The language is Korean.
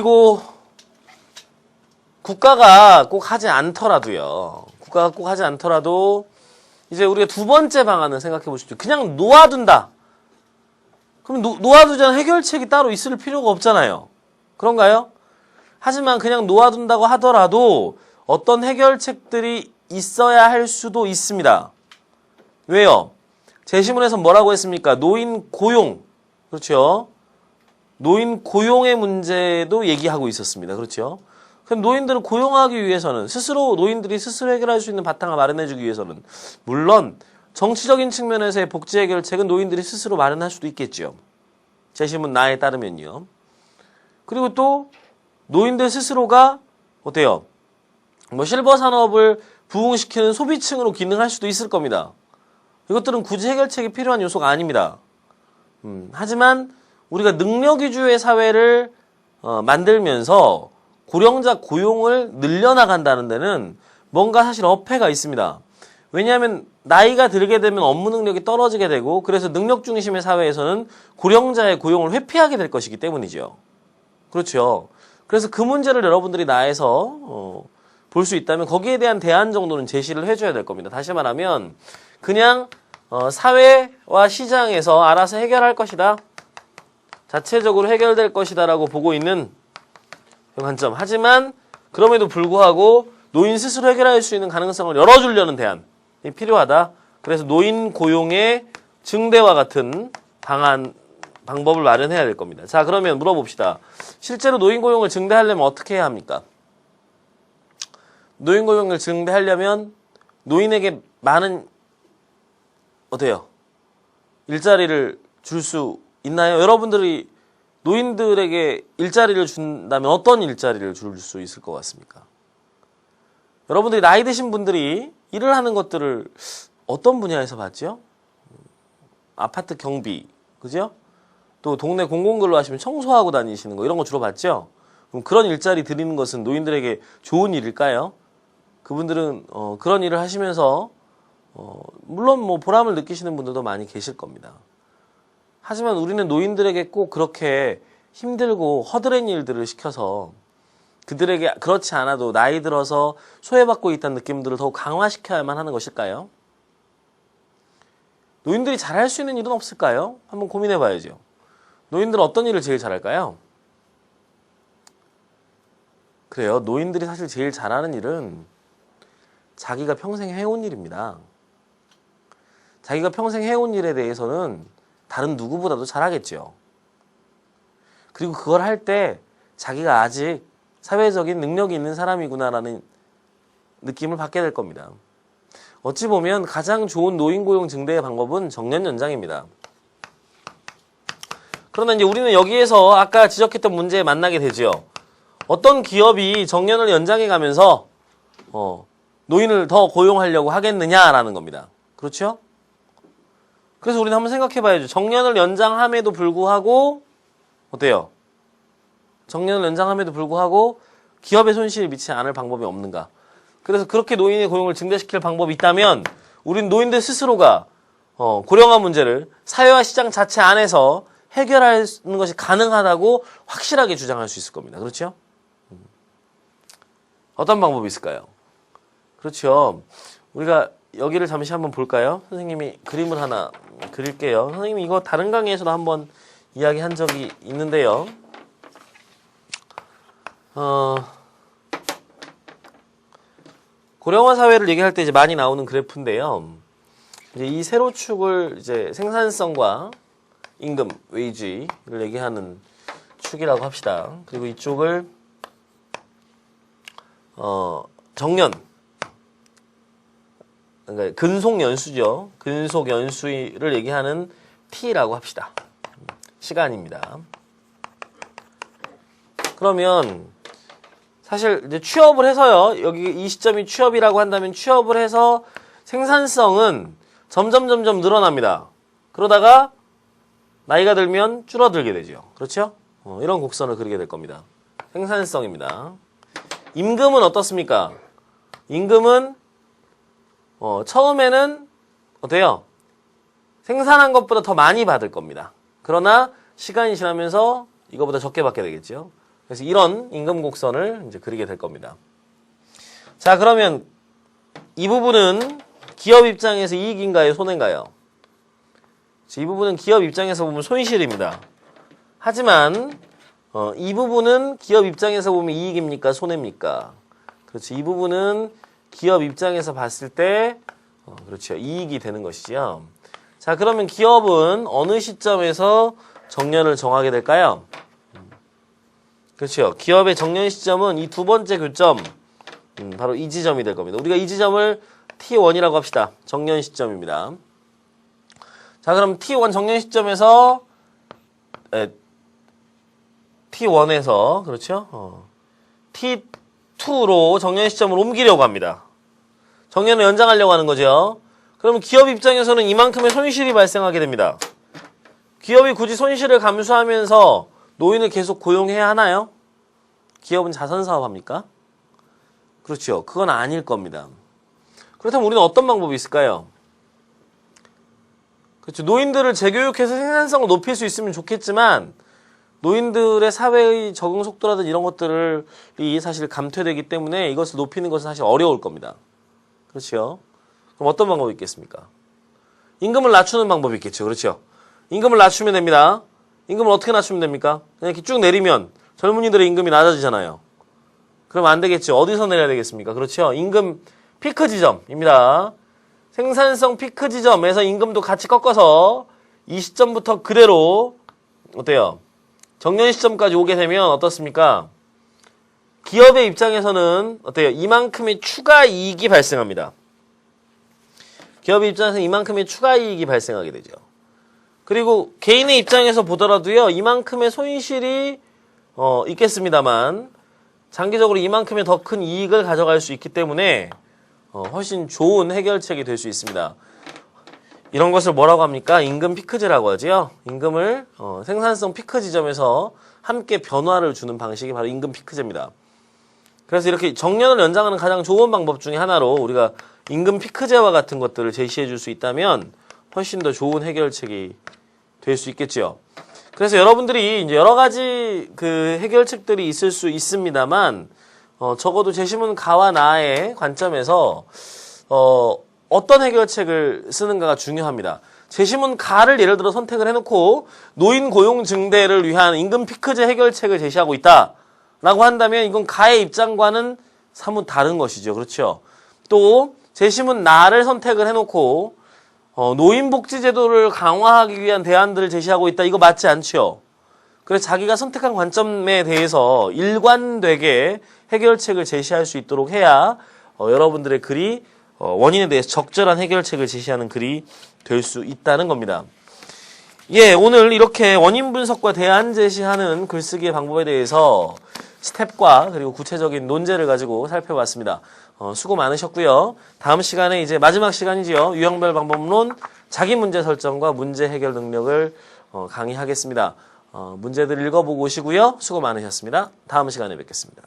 그리고 국가가 꼭 하지 않더라도요. 국가가 꼭 하지 않더라도 이제 우리가 두 번째 방안을 생각해 보십시오. 그냥 놓아둔다. 그럼 놓아두자는 해결책이 따로 있을 필요가 없잖아요. 그런가요? 하지만 그냥 놓아둔다고 하더라도 어떤 해결책들이 있어야 할 수도 있습니다. 왜요? 제시문에서 뭐라고 했습니까? 노인 고용. 그렇죠? 노인 고용의 문제도 얘기하고 있었습니다. 그렇죠? 그럼 노인들을 고용하기 위해서는 노인들이 스스로 해결할 수 있는 바탕을 마련해주기 위해서는 물론 정치적인 측면에서의 복지 해결책은 노인들이 스스로 마련할 수도 있겠죠. 제시문 나에 따르면요. 그리고 또 노인들 스스로가 어때요? 실버 산업을 부흥시키는 소비층으로 기능할 수도 있을 겁니다. 이것들은 굳이 해결책이 필요한 요소가 아닙니다. 하지만 우리가 능력 위주의 사회를 만들면서 고령자 고용을 늘려나간다는 데는 뭔가 사실 어폐가 있습니다. 왜냐하면 나이가 들게 되면 업무 능력이 떨어지게 되고 그래서 능력 중심의 사회에서는 고령자의 고용을 회피하게 될 것이기 때문이죠. 그렇죠. 그래서 그 문제를 여러분들이 나에서 볼 수 있다면 거기에 대한 대안 정도는 제시를 해줘야 될 겁니다. 다시 말하면 그냥 사회와 시장에서 알아서 해결할 것이다. 자체적으로 해결될 것이다 라고 보고 있는 관점. 하지만 그럼에도 불구하고 노인 스스로 해결할 수 있는 가능성을 열어주려는 대안이 필요하다. 그래서 노인 고용의 증대와 같은 방법을 마련해야 될 겁니다. 자, 그러면 물어봅시다. 실제로 노인 고용을 증대하려면 어떻게 해야 합니까? 노인 고용을 증대하려면 노인에게 많은 어때요? 일자리를 줄 수 있나요? 여러분들이 노인들에게 일자리를 준다면 어떤 일자리를 줄 수 있을 것 같습니까? 여러분들이 나이 드신 분들이 일을 하는 것들을 어떤 분야에서 봤죠? 아파트 경비, 그죠? 또 동네 공공근로 하시면 청소하고 다니시는 거 이런 거 주로 봤죠? 그럼 그런 일자리 드리는 것은 노인들에게 좋은 일일까요? 그분들은 그런 일을 하시면서 물론 뭐 보람을 느끼시는 분들도 많이 계실 겁니다. 하지만 우리는 노인들에게 꼭 그렇게 힘들고 허드렛 일들을 시켜서 그들에게 그렇지 않아도 나이 들어서 소외받고 있다는 느낌들을 더욱 강화시켜야만 하는 것일까요? 노인들이 잘할 수 있는 일은 없을까요? 한번 고민해 봐야죠. 노인들은 어떤 일을 제일 잘할까요? 그래요. 노인들이 사실 제일 잘하는 일은 자기가 평생 해온 일입니다. 자기가 평생 해온 일에 대해서는 다른 누구보다도 잘하겠죠. 그리고 그걸 할 때 자기가 아직 사회적인 능력이 있는 사람이구나라는 느낌을 받게 될 겁니다. 어찌 보면 가장 좋은 노인 고용 증대의 방법은 정년 연장입니다. 그러나 이제 우리는 여기에서 아까 지적했던 문제에 만나게 되죠. 어떤 기업이 정년을 연장해 가면서 노인을 더 고용하려고 하겠느냐라는 겁니다. 그렇죠? 그래서 우리는 한번 생각해 봐야죠. 정년을 연장함에도 불구하고 어때요? 정년을 연장함에도 불구하고 기업에 손실이 미치지 않을 방법이 없는가? 그래서 그렇게 노인의 고용을 증대시킬 방법이 있다면 우린 노인들 스스로가 고령화 문제를 사회와 시장 자체 안에서 해결하는 것이 가능하다고 확실하게 주장할 수 있을 겁니다. 그렇죠? 어떤 방법이 있을까요? 그렇죠. 우리가 여기를 잠시 한번 볼까요? 선생님이 그림을 하나 그릴게요. 선생님이 이거 다른 강의에서도 한번 이야기한 적이 있는데요. 고령화 사회를 얘기할 때 이제 많이 나오는 그래프인데요. 이제 이 세로축을 이제 생산성과 임금, 웨이지를 얘기하는 축이라고 합시다. 그리고 이쪽을 정년, 그러니까 근속 연수죠. 근속 연수를 얘기하는 T라고 합시다. 시간입니다. 그러면 사실 이제 취업을 해서요. 여기 이 시점이 취업이라고 한다면 취업을 해서 생산성은 점점 늘어납니다. 그러다가 나이가 들면 줄어들게 되죠. 그렇죠? 이런 곡선을 그리게 될 겁니다. 생산성입니다. 임금은 어떻습니까? 임금은 처음에는 어때요? 생산한 것보다 더 많이 받을 겁니다. 그러나 시간이 지나면서 이거보다 적게 받게 되겠죠. 그래서 이런 임금 곡선을 이제 그리게 될 겁니다. 자, 그러면 이 부분은 기업 입장에서 이익인가요? 손해인가요? 이 부분은 기업 입장에서 보면 손실입니다. 하지만 이 부분은 기업 입장에서 보면 이익입니까? 손해입니까? 그렇죠. 이 부분은 기업 입장에서 봤을 때 그렇죠. 이익이 되는 것이죠. 자, 그러면 기업은 어느 시점에서 정년을 정하게 될까요? 그렇죠. 기업의 정년 시점은 이 두 번째 교점, 바로 이 지점이 될 겁니다. 우리가 이 지점을 T1이라고 합시다. 정년 시점입니다. 자, 그럼 T1 정년 시점에서 T1에서 그렇죠? T2로 정년 시점을 옮기려고 합니다. 정년을 연장하려고 하는 거죠. 그러면 기업 입장에서는 이만큼의 손실이 발생하게 됩니다. 기업이 굳이 손실을 감수하면서 노인을 계속 고용해야 하나요? 기업은 자선사업 합니까? 그렇죠. 그건 아닐 겁니다. 그렇다면 우리는 어떤 방법이 있을까요? 그렇죠. 노인들을 재교육해서 생산성을 높일 수 있으면 좋겠지만 노인들의 사회의 적응 속도라든지 이런 것들이 사실 감퇴되기 때문에 이것을 높이는 것은 사실 어려울 겁니다. 그렇죠. 그럼 어떤 방법이 있겠습니까? 임금을 낮추는 방법이 있겠죠. 그렇죠. 임금을 낮추면 됩니다. 임금을 어떻게 낮추면 됩니까? 그냥 이렇게 쭉 내리면 젊은이들의 임금이 낮아지잖아요. 그럼 안 되겠죠. 어디서 내려야 되겠습니까? 그렇죠. 임금 피크 지점입니다. 생산성 피크 지점에서 임금도 같이 꺾어서 이 시점부터 그대로 어때요? 정년 시점까지 오게 되면 어떻습니까? 기업의 입장에서는 어때요? 이만큼의 추가 이익이 발생합니다. 기업의 입장에서 이만큼의 추가 이익이 발생하게 되죠. 그리고 개인의 입장에서 보더라도요, 이만큼의 손실이 있겠습니다만 장기적으로 이만큼의 더 큰 이익을 가져갈 수 있기 때문에 훨씬 좋은 해결책이 될 수 있습니다. 이런 것을 뭐라고 합니까? 임금 피크제라고 하지요. 임금을 생산성 피크 지점에서 함께 변화를 주는 방식이 바로 임금 피크제입니다. 그래서 이렇게 정년을 연장하는 가장 좋은 방법 중에 하나로 우리가 임금 피크제와 같은 것들을 제시해 줄 수 있다면 훨씬 더 좋은 해결책이 될 수 있겠죠. 그래서 여러분들이 이제 여러 가지 그 해결책들이 있을 수 있습니다만 적어도 제시문 가와 나의 관점에서 어떤 해결책을 쓰는가가 중요합니다. 제시문 가를 예를 들어 선택을 해놓고 노인 고용 증대를 위한 임금 피크제 해결책을 제시하고 있다라고 한다면 이건 가의 입장과는 사뭇 다른 것이죠. 그렇죠? 또 제시문 나를 선택을 해놓고 노인복지제도를 강화하기 위한 대안들을 제시하고 있다. 이거 맞지 않죠? 그래서 자기가 선택한 관점에 대해서 일관되게 해결책을 제시할 수 있도록 해야 여러분들의 글이 원인에 대해서 적절한 해결책을 제시하는 글이 될 수 있다는 겁니다. 예, 오늘 이렇게 원인 분석과 대안 제시하는 글쓰기의 방법에 대해서 스텝과 그리고 구체적인 논제를 가지고 살펴봤습니다. 수고 많으셨고요. 다음 시간에 이제 마지막 시간이지요. 유형별 방법론 자기 문제 설정과 문제 해결 능력을 강의하겠습니다. 문제들 읽어보고 오시고요. 수고 많으셨습니다. 다음 시간에 뵙겠습니다.